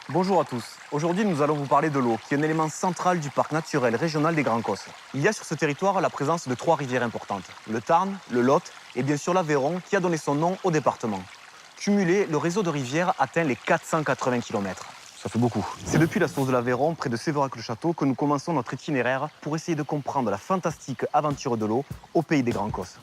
Bonjour à tous. Aujourd'hui, nous allons vous parler de l'eau, qui est un élément central du parc naturel régional des Grands Causses. Il y a sur ce territoire la présence de 3 rivières importantes, le Tarn, le Lot et bien sûr l'Aveyron, qui a donné son nom au département. Cumulé, le réseau de rivières atteint les 480 km. Ça fait beaucoup. C'est depuis la source de l'Aveyron, près de Sévérac-le-Château, que nous commençons notre itinéraire pour essayer de comprendre la fantastique aventure de l'eau au pays des Grands Causses.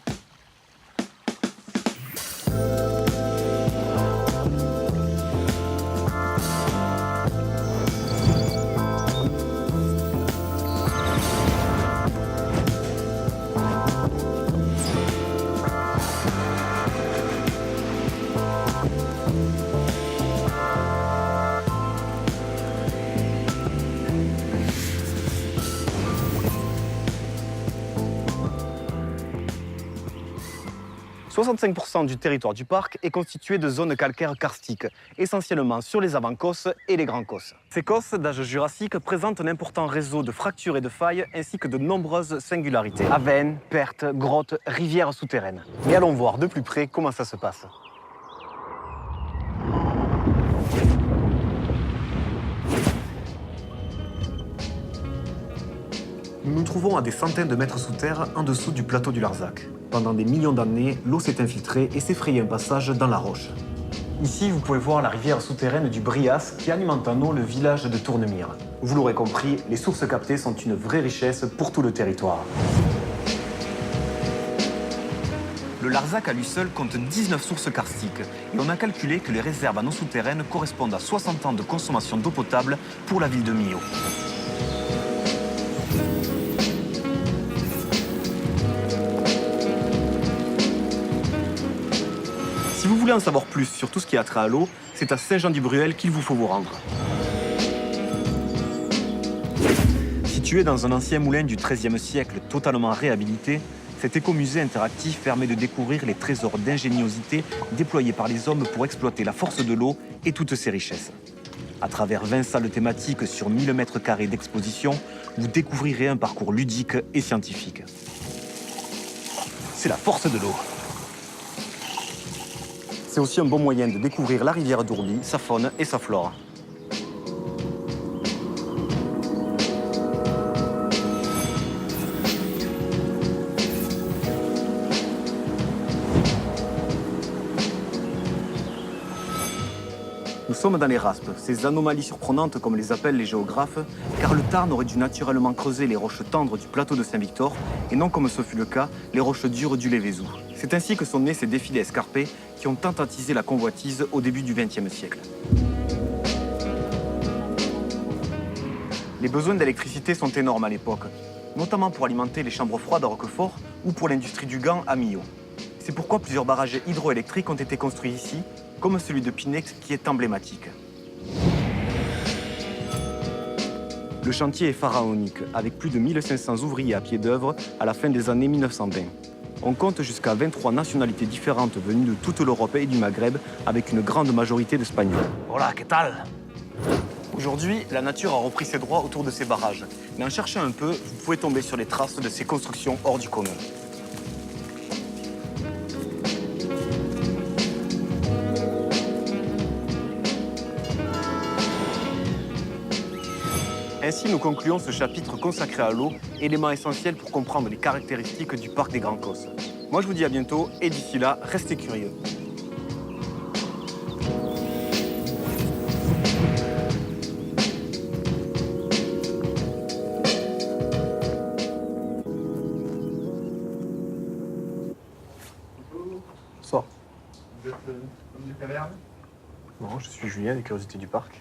65% du territoire du parc est constitué de zones calcaires karstiques, essentiellement sur les avant-causses et les grands causses. Ces causses d'âge jurassique présentent un important réseau de fractures et de failles, ainsi que de nombreuses singularités. Avennes, pertes, grottes, rivières souterraines. Et allons voir de plus près comment ça se passe. Nous nous trouvons à des centaines de mètres sous terre, en dessous du plateau du Larzac. Pendant des millions d'années, l'eau s'est infiltrée et s'est frayé un passage dans la roche. Ici, vous pouvez voir la rivière souterraine du Brias qui alimente en eau le village de Tournemire. Vous l'aurez compris, les sources captées sont une vraie richesse pour tout le territoire. Le Larzac à lui seul compte 19 sources karstiques et on a calculé que les réserves en eau souterraine correspondent à 60 ans de consommation d'eau potable pour la ville de Millau. Si vous voulez en savoir plus sur tout ce qui a trait à l'eau, c'est à Saint-Jean-du-Bruel qu'il vous faut vous rendre. Situé dans un ancien moulin du XIIIe siècle totalement réhabilité, cet écomusée interactif permet de découvrir les trésors d'ingéniosité déployés par les hommes pour exploiter la force de l'eau et toutes ses richesses. À travers 20 salles thématiques sur 1000 mètres carrés d'exposition, vous découvrirez un parcours ludique et scientifique. C'est la force de l'eau. C'est aussi un bon moyen de découvrir la rivière d'Ourly, sa faune et sa flore. Nous sommes dans les raspes, ces anomalies surprenantes comme les appellent les géographes, car le Tarn aurait dû naturellement creuser les roches tendres du plateau de Saint-Victor et non comme ce fut le cas, les roches dures du Lévézou. C'est ainsi que sont nés ces défilés escarpés qui ont tant attisé la convoitise au début du XXe siècle. Les besoins d'électricité sont énormes à l'époque, notamment pour alimenter les chambres froides à Roquefort ou pour l'industrie du gant à Millau. C'est pourquoi plusieurs barrages hydroélectriques ont été construits ici, comme celui de Pinex qui est emblématique. Le chantier est pharaonique, avec plus de 1500 ouvriers à pied d'œuvre à la fin des années 1920. On compte jusqu'à 23 nationalités différentes venues de toute l'Europe et du Maghreb, avec une grande majorité d'Espagnols. Hola, ¿qué tal? Aujourd'hui, la nature a repris ses droits autour de ces barrages. Mais en cherchant un peu, vous pouvez tomber sur les traces de ces constructions hors du commun. Ainsi, nous concluons ce chapitre consacré à l'eau, élément essentiel pour comprendre les caractéristiques du parc des Grands Causses. Moi, je vous dis à bientôt, et d'ici là, restez curieux. Bonjour. Vous êtes homme de caverne? Non, je suis Julien des Curiosités du Parc.